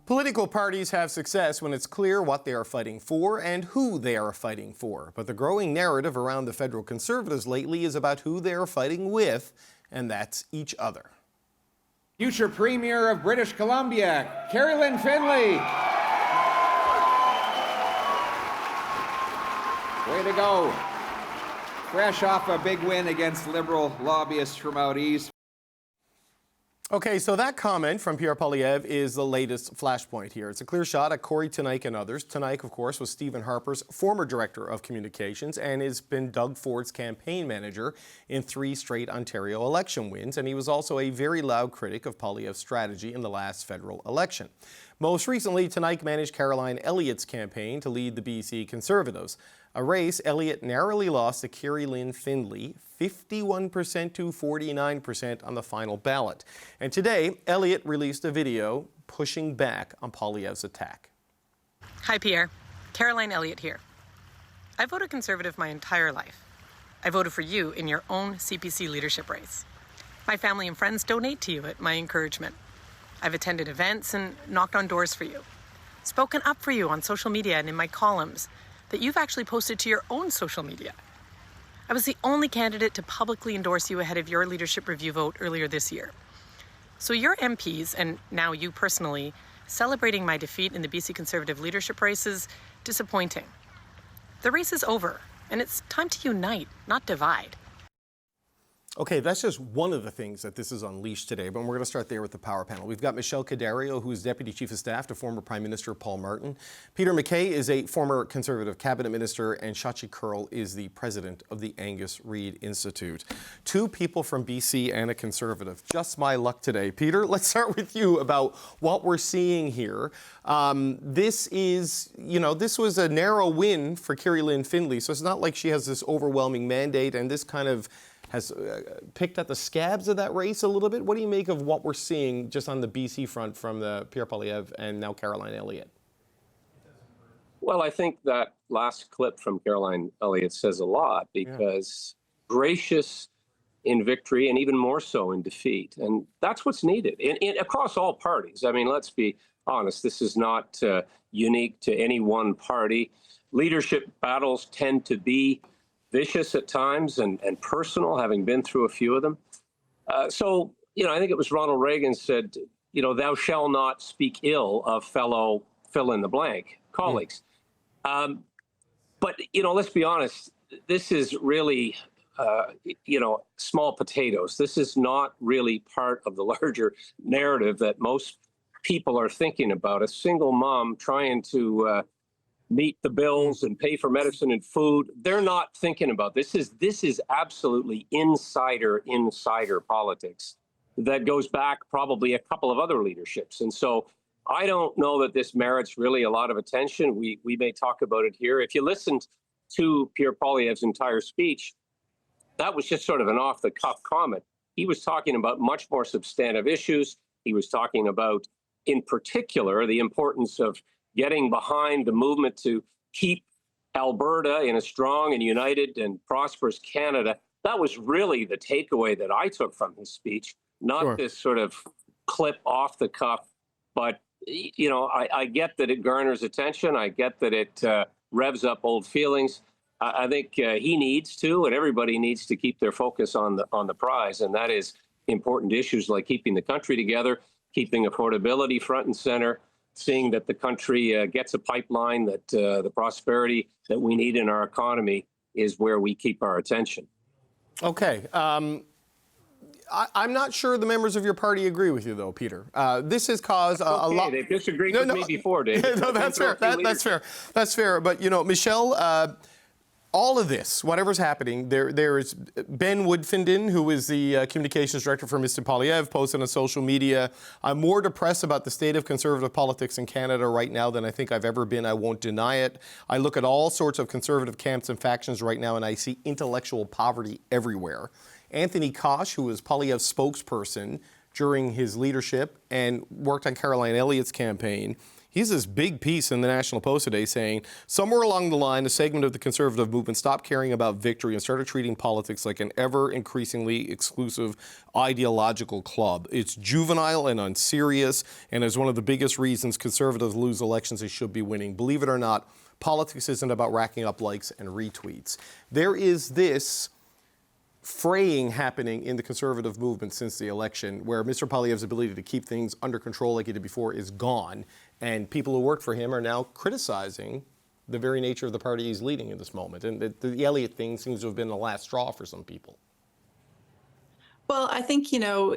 Political parties have success when it's clear what they are fighting for and who they are fighting for. But the growing narrative around the federal Conservatives lately is about who they are fighting with, and that's each other. Future Premier of British Columbia, Caroline Finley. Way to go. Fresh off a big win against Liberal lobbyists from out east. Okay, so that comment from Pierre Poilievre is the latest flashpoint here. It's a clear shot at Corey Teneycke and others. Teneycke, of course, was Stephen Harper's former director of communications and has been Doug Ford's campaign manager in 3 straight Ontario election wins, and he was also a very loud critic of Poilievre's strategy in the last federal election. Most recently, Teneycke managed Caroline Elliott's campaign to lead the BC Conservatives. A race Elliott narrowly lost to Caroline Finley, 51% to 49% on the final ballot. And today, Elliott released a video pushing back on Poilievre's attack. Hi, Pierre. Caroline Elliott here. I voted Conservative my entire life. I voted for you in your own CBC leadership race. My family and friends donate to you at my encouragement. I've attended events and knocked on doors for you, spoken up for you on social media and in my columns that you've actually posted to your own social media. I was the only candidate to publicly endorse you ahead of your leadership review vote earlier this year. So your MPs, and now you personally, celebrating my defeat in the BC Conservative leadership race is disappointing. The race is over, and it's time to unite, not divide. Okay, that's just one of the things that this is unleashed today, but we're going to start there with the power panel. We've got Michelle Cadario, who is Deputy Chief of Staff to former Prime Minister Paul Martin. Peter MacKay is a former Conservative Cabinet Minister, and Shachi Kurl is the President of the Angus Reid Institute. 2 people from BC and a Conservative. Just my luck today. Peter, let's start with you about what we're seeing here. This was a narrow win for Caroline Finley, so it's not like she has this overwhelming mandate, and this kind of has picked at the scabs of that race a little bit. What do you make of what we're seeing just on the BC front from the Pierre Poilievre and now Caroline Elliott? Well, I think that last clip from Caroline Elliott says a lot because gracious in victory and even more so in defeat. And that's what's needed across all parties. I mean, let's be honest, this is not unique to any one party. Leadership battles tend to be vicious at times and personal, having been through a few of them. I think it was Ronald Reagan said, thou shalt not speak ill of fellow fill in the blank colleagues. But let's be honest, this is really, small potatoes. This is not really part of the larger narrative that most people are thinking about. A single mom trying to meet the bills and pay for medicine and food. They're not thinking about this. This is absolutely insider politics that goes back probably a couple of other leaderships. And so I don't know that this merits really a lot of attention. We may talk about it here. If you listened to Pierre Poilievre's entire speech, that was just sort of an off-the-cuff comment. He was talking about much more substantive issues. He was talking about, in particular, the importance of getting behind the movement to keep Alberta in a strong and united and prosperous Canada. That was really the takeaway that I took from his speech, not this sort of clip off the cuff. But, I get that it garners attention. I get that it revs up old feelings. I think he needs to, and everybody needs to keep their focus on the prize, and that is important issues like keeping the country together, keeping affordability front and center, seeing that the country gets a pipeline, that the prosperity that we need in our economy is where we keep our attention. Okay. I'm not sure the members of your party agree with you, though, Peter. This has caused a lot. They've disagreed with me before, Dave. No, that's fair. That's fair. That's fair. But, Michelle, all of this, whatever's happening, there is Ben Woodfinden, who is the communications director for Mr. Poilievre, posted on social media, I'm more depressed about the state of Conservative politics in Canada right now than I think I've ever been. I won't deny it. I look at all sorts of Conservative camps and factions right now, and I see intellectual poverty everywhere. Anthony Kosh, who was Poilievre's spokesperson during his leadership and worked on Caroline Elliott's campaign, He has this big piece in the National Post today saying, somewhere along the line, a segment of the conservative movement stopped caring about victory and started treating politics like an ever increasingly exclusive ideological club. It's juvenile and unserious, and is one of the biggest reasons conservatives lose elections they should be winning. Believe it or not, politics isn't about racking up likes and retweets. There is this fraying happening in the conservative movement since the election, where Mr. Poilievre's ability to keep things under control like he did before is gone, and people who work for him are now criticizing the very nature of the party he's leading in this moment. And the Elliott thing seems to have been the last straw for some people. Well, I think,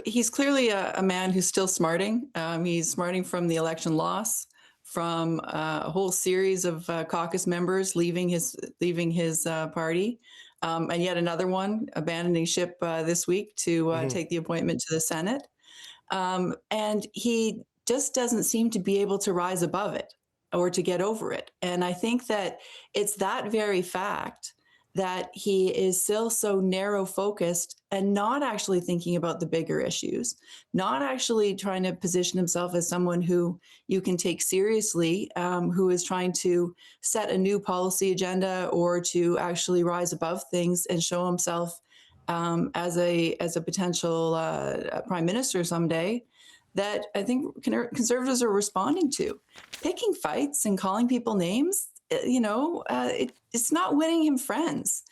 he's clearly a man who's still smarting. He's smarting from the election loss, from a whole series of caucus members leaving his party. And yet another one abandoning ship this week to take the appointment to the Senate. And he just doesn't seem to be able to rise above it or to get over it. And I think that it's that very fact that he is still so narrow focused and not actually thinking about the bigger issues, not actually trying to position himself as someone who you can take seriously, who is trying to set a new policy agenda or to actually rise above things and show himself as a potential prime minister someday, that I think conservatives are responding to. Picking fights and calling people names, it's not winning him friends.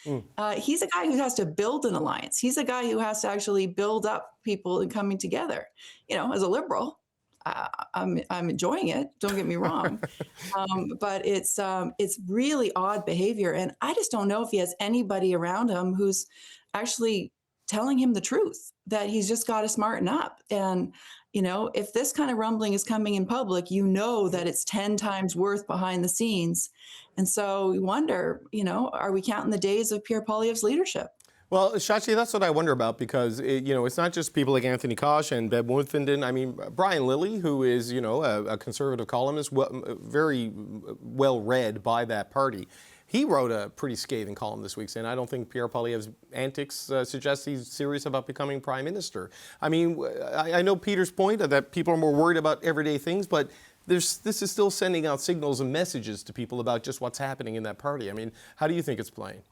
He's a guy who has to build an alliance. He's a guy who has to actually build up people and coming together. As a liberal, I'm enjoying it. Don't get me wrong, but it's really odd behavior, and I just don't know if he has anybody around him who's actually telling him the truth. That he's just got to smarten up. And if this kind of rumbling is coming in public, that it's 10 times worth behind the scenes. And so we wonder, are we counting the days of Pierre Poilievre's leadership? Well, Shachi, that's what I wonder about, because it's not just people like Anthony Kosh and Beb Woodfinden. I mean, Brian Lilly, who is a conservative columnist, very well read by that party. He wrote a pretty scathing column this week saying, I don't think Pierre Poilievre's antics suggest he's serious about becoming prime minister. I mean, I know Peter's point that people are more worried about everyday things, but this is still sending out signals and messages to people about just what's happening in that party. I mean, how do you think it's playing?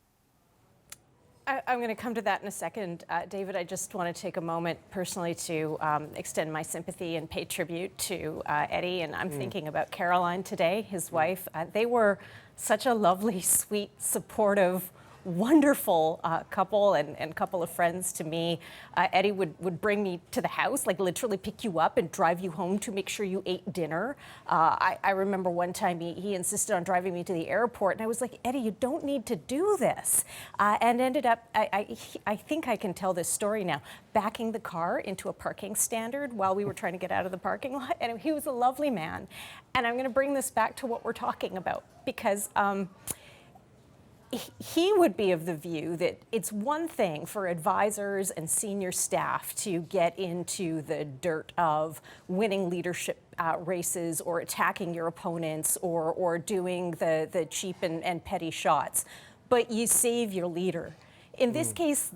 I'm going to come to that in a second. David, I just want to take a moment personally to extend my sympathy and pay tribute to Eddie. And I'm thinking about Caroline today, his wife. They were such a lovely, sweet, supportive, wonderful couple and couple of friends to me. Eddie would bring me to the house, like literally pick you up and drive you home to make sure you ate dinner. I remember one time he insisted on driving me to the airport, and I was like, Eddie, you don't need to do this. And ended up, I think I can tell this story now, backing the car into a parking standard while we were trying to get out of the parking lot. And he was a lovely man. And I'm going to bring this back to what we're talking about, because he would be of the view that it's one thing for advisors and senior staff to get into the dirt of winning leadership races or attacking your opponents or doing the cheap and petty shots, but you save your leader. In this case,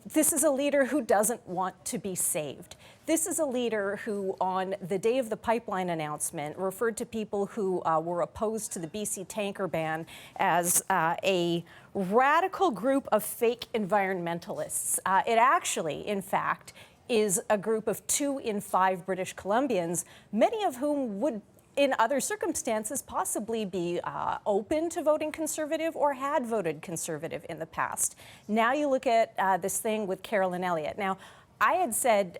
this is a leader who doesn't want to be saved. This is a leader who, on the day of the pipeline announcement, referred to people who were opposed to the BC tanker ban as a radical group of fake environmentalists. It actually, in fact, is a group of 2 in 5 British Columbians, many of whom would, in other circumstances, possibly be open to voting Conservative or had voted Conservative in the past. Now you look at this thing with Caroline Elliott. Now, I had said,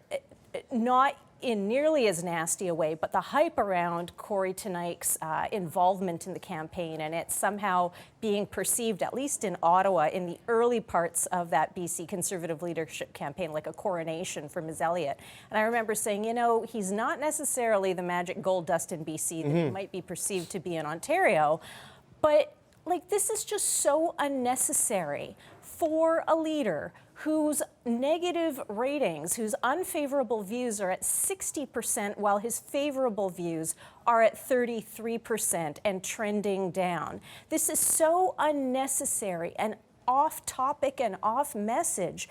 not in nearly as nasty a way, but the hype around Corey Tenake's involvement in the campaign and it somehow being perceived, at least in Ottawa, in the early parts of that BC Conservative leadership campaign, like a coronation for Ms. Elliott. And I remember saying, he's not necessarily the magic gold dust in BC that he might be perceived to be in Ontario, but this is just so unnecessary for a leader whose negative ratings, whose unfavorable views are at 60%, while his favorable views are at 33% and trending down. This is so unnecessary and off topic and off message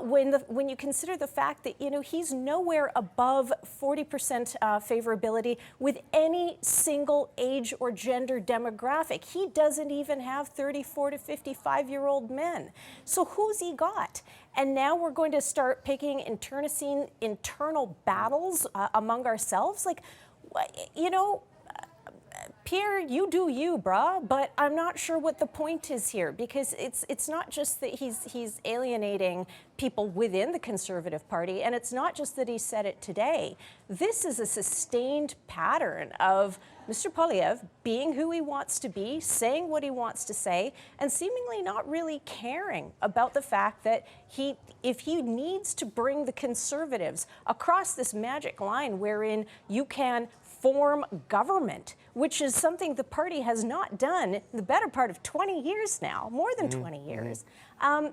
when you consider the fact that, he's nowhere above 40% favorability with any single age or gender demographic. He doesn't even have 34 to 55-year-old men. So who's he got? And now we're going to start picking internecine internal battles among ourselves? Like, Pierre, you do you, brah, but I'm not sure what the point is here, because it's not just that he's alienating people within the Conservative Party, and it's not just that he said it today. This is a sustained pattern of Mr. Poilievre being who he wants to be, saying what he wants to say, and seemingly not really caring about the fact that if he needs to bring the Conservatives across this magic line wherein you can form government, which is something the party has not done the better part of 20 years now, more than 20 years.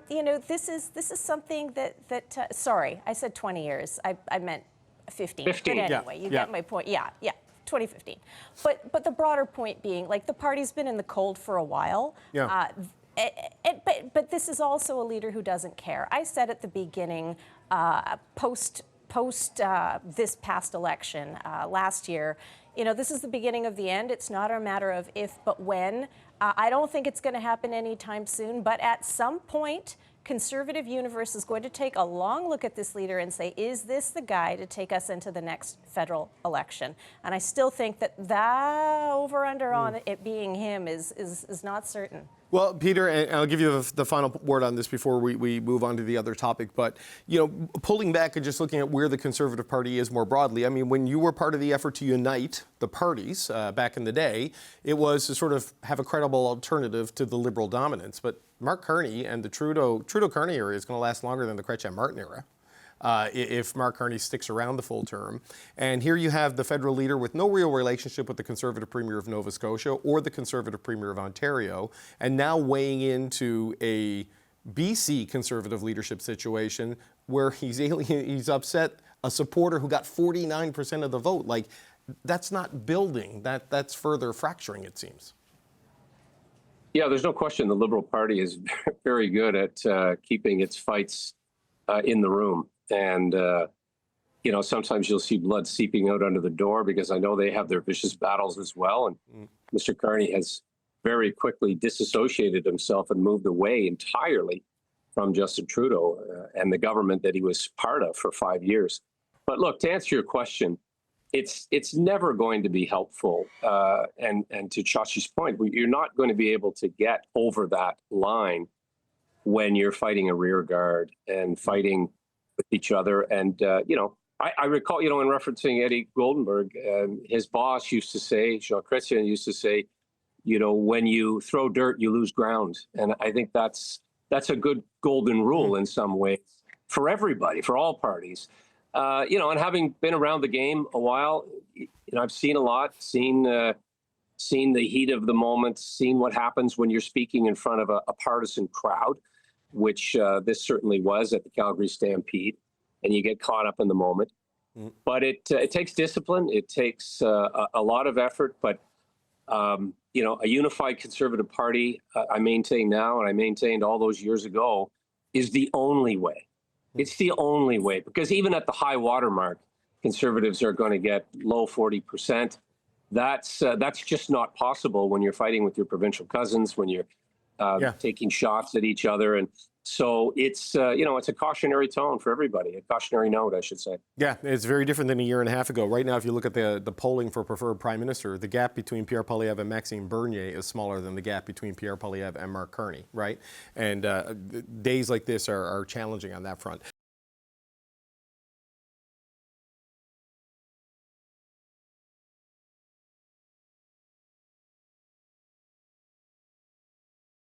This is something that sorry, I said 20 years. I meant 15. 15. But anyway, you get my point. Yeah, 2015. But the broader point being, like, the party's been in the cold for a while. Yeah. But this is also a leader who doesn't care. I said at the beginning, post this past election last year, this is the beginning of the end. It's not a matter of if, but when. I don't think it's going to happen anytime soon, but at some point, Conservative universe is going to take a long look at this leader and say, is this the guy to take us into the next federal election? And I still think that over-under on it being him is not certain. Well, Peter, and I'll give you the final word on this before we move on to the other topic, but, pulling back and just looking at where the Conservative Party is more broadly, I mean, when you were part of the effort to unite the parties back in the day, it was to sort of have a credible alternative to the Liberal dominance. But Mark Carney and the Trudeau-Carney era is going to last longer than the Chrétien-Martin era. If Mark Carney sticks around the full term. And here you have the federal leader with no real relationship with the Conservative Premier of Nova Scotia or the Conservative Premier of Ontario, and now weighing into a BC Conservative leadership situation where he's upset a supporter who got 49% of the vote. Like, that's not building. That's further fracturing, it seems. Yeah, there's no question the Liberal Party is very good at keeping its fights in the room. And, sometimes you'll see blood seeping out under the door, because I know they have their vicious battles as well. And Mr. Carney has very quickly disassociated himself and moved away entirely from Justin Trudeau and the government that he was part of for 5 years. But look, to answer your question, it's never going to be helpful. And to Chachi's point, you're not going to be able to get over that line when you're fighting a rear guard and fighting with each other. And, I recall, in referencing Eddie Goldenberg, his boss used to say, Jean Chrétien used to say, when you throw dirt, you lose ground. And I think that's a good golden rule in some ways for everybody, for all parties. And having been around the game a while, I've seen a lot, seen the heat of the moment, seen what happens when you're speaking in front of a partisan crowd, which this certainly was at the Calgary Stampede, and you get caught up in the moment. But it takes discipline. It takes a lot of effort. But, a unified Conservative Party, I maintain now, and I maintained all those years ago, is the only way. It's the only way, because even at the high water mark, Conservatives are going to get low 40%. That's just not possible when you're fighting with your provincial cousins, when you're taking shots at each other. And so it's a cautionary tone for everybody, a cautionary note, I should say. Yeah, it's very different than a year and a half ago. Right now, if you look at the polling for preferred prime minister, the gap between Pierre Poilievre and Maxime Bernier is smaller than the gap between Pierre Poilievre and Mark Carney, right? And days like this are challenging on that front.